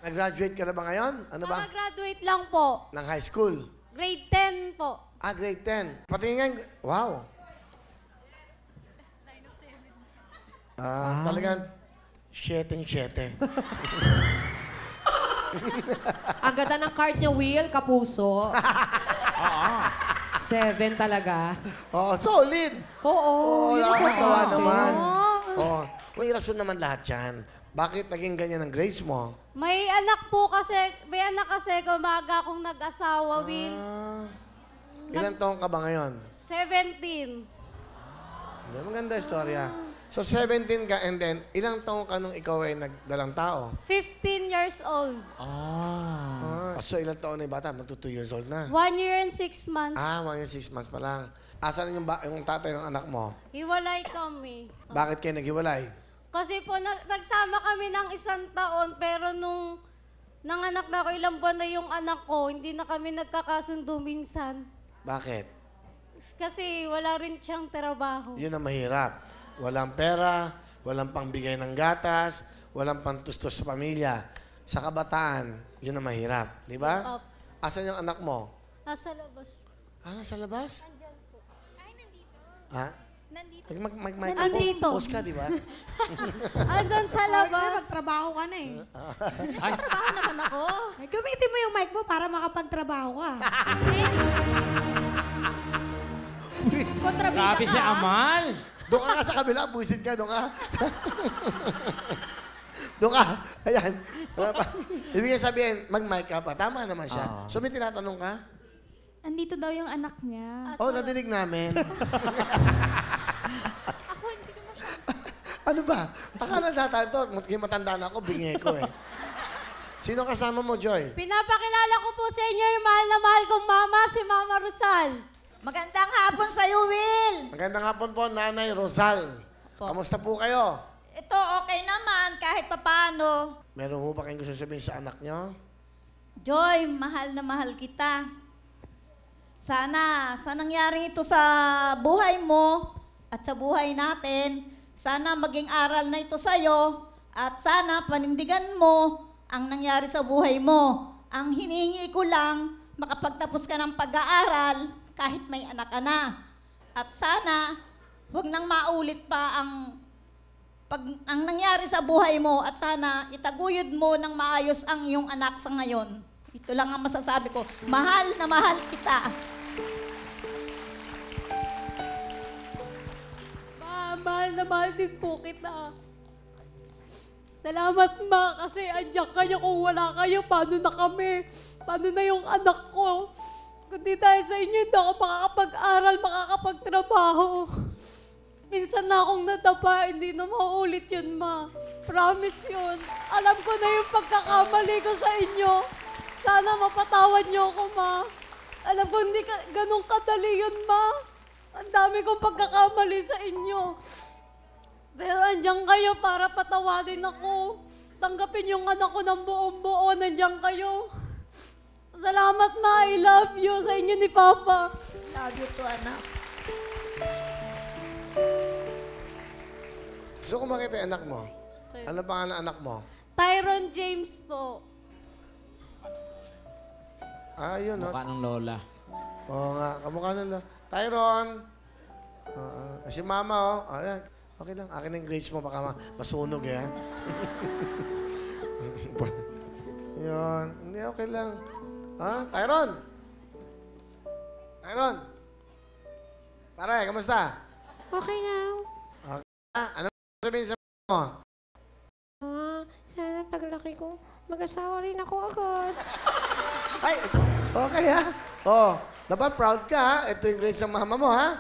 Nag-graduate ka na ba ngayon? Ano ba? Graduate lang po. Ng high school? Grade 10 po. Ah, grade 10. Pati nga, wow. Talagang 7-7. Ang ganda ng card niya, Will, kapuso. 7 talaga. Oh, solid. Oo, yun ang nakakatawa importante. naman. Oh, may rason naman lahat yan. Bakit naging ganyan ang grades mo? May anak kasi kumaga akong nag-asawa, Will. Ilang taong ka ba ngayon? 17. Hindi, maganda istorya. So, 17 ka and then, ilang taong ka nung ikaw ay nagdalang tao? 15 years old. So, ilang taon na yung bata? Magto 2 years old na. 1 year and 6 months. 1 year 6 months pa lang. Asan yung tatay ng anak mo? Hiwalay kami. Bakit kayo naghiwalay? Kasi po, nagsama kami ng 1 taon, pero nung nanganak na ako, ilang buwan na yung anak ko, hindi na kami nagkakasundo minsan. Bakit? Kasi wala rin siyang trabaho. Yun ang mahirap. Walang pera, walang pangbigay ng gatas, walang pantustos sa pamilya. Sa kabataan, yun ang mahirap. Di ba? Asan yung anak mo? Nasa labas. Nasa labas? Andyan po. Ay, nandito. Ha? Nandito. Nandito. Post ka, di ba? Andun sa labas. Magtrabaho ka na eh. Ay, Trabaho naman ako. Gamitin mo yung mic mo para makapagtrabaho ka. Kontrabida grabe si Amal. Doon ka sa kabila, buisit ka, doon ka. Doon ka. Ayan. Ibig sabihin, mag-mic ka pa. Tama naman siya. So may tinatanong ka? Andito daw yung anak niya. Oo, nadinig namin. Ako, hindi ko masyadong... Ano ba? Akala natin to, matanda na ako, bingi ko eh. Sino kasama mo, Joy? Pinapakilala ko po sa inyo yung mahal na mahal kong mama, si Mama Rosal. Magandang hapon sa'yo, Will. Magandang hapon po, Nanay Rosal. Kamusta po kayo? Ito, okay naman, kahit papano. Meron ho ba kayong gusto sabihin sa anak nyo? Joy, mahal na mahal kita. Sana, sa nangyari ito sa buhay mo at sa buhay natin, sana maging aral na ito sa'yo at sana panindigan mo ang nangyari sa buhay mo. Ang hinihingi ko lang, makapagtapos ka ng pag-aaral kahit may anak ka na. At sana, huwag nang maulit pa ang nangyari sa buhay mo at sana itaguyod mo ng maayos ang iyong anak sa ngayon. Ito lang ang masasabi ko. Mahal na mahal kita. Mahal na mahal din po kita. Salamat, Ma, kasi andyan kayo. Kung wala kayo, paano na kami? Paano na yung anak ko? Kundi dahil sa inyo, hindi ako makakapag-aral, makakapagtrabaho. Minsan na akong nadapa, hindi na mauulit yun, Ma. Promise yun. Alam ko na yung pagkakamali ko sa inyo. Sana mapatawad niyo ako, Ma. Alam ko hindi ganun kadali yun, Ma. Ang dami kong pagkakamali sa inyo. Pero andyan kayo para patawadin ako. Tanggapin yung anak ko ng buong-buo. Nandiyan kayo. Salamat, Ma. I love you sa inyo ni Papa. Love you too, anak. Gusto ko makita yung anak mo. Ano pangalan ng anak mo? Tyron James po. Yun, no? mukha ng lola. Oo nga, kamukha nila. Tyron! Si Mama, oh. Ayan. Okay lang, akin ang grades mo, baka masunog eh. Yun. Hindi, okay lang. Ha? Tyron! Tyron! Pare, kamusta? Okay now. Ano sabihin sa mo? Sana paglaki ko, mag-asawa rin ako agad. Ay, okay ha? Oh, dapat proud ka ha? Ito yung grades ng mama mo ha?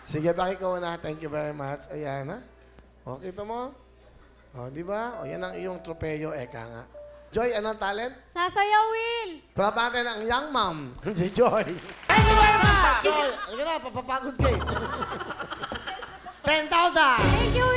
Sige, bakit ko na? Thank you very much. Ayan ha? O, kita mo? O, di ba? O, yan ang iyong tropeyo, eka nga. Joy, anong talent? Sasayaw, Will. Palapatin ang young mom, si Joy. Joy, ano na, papapagod ka eh. 10,000! Thank you,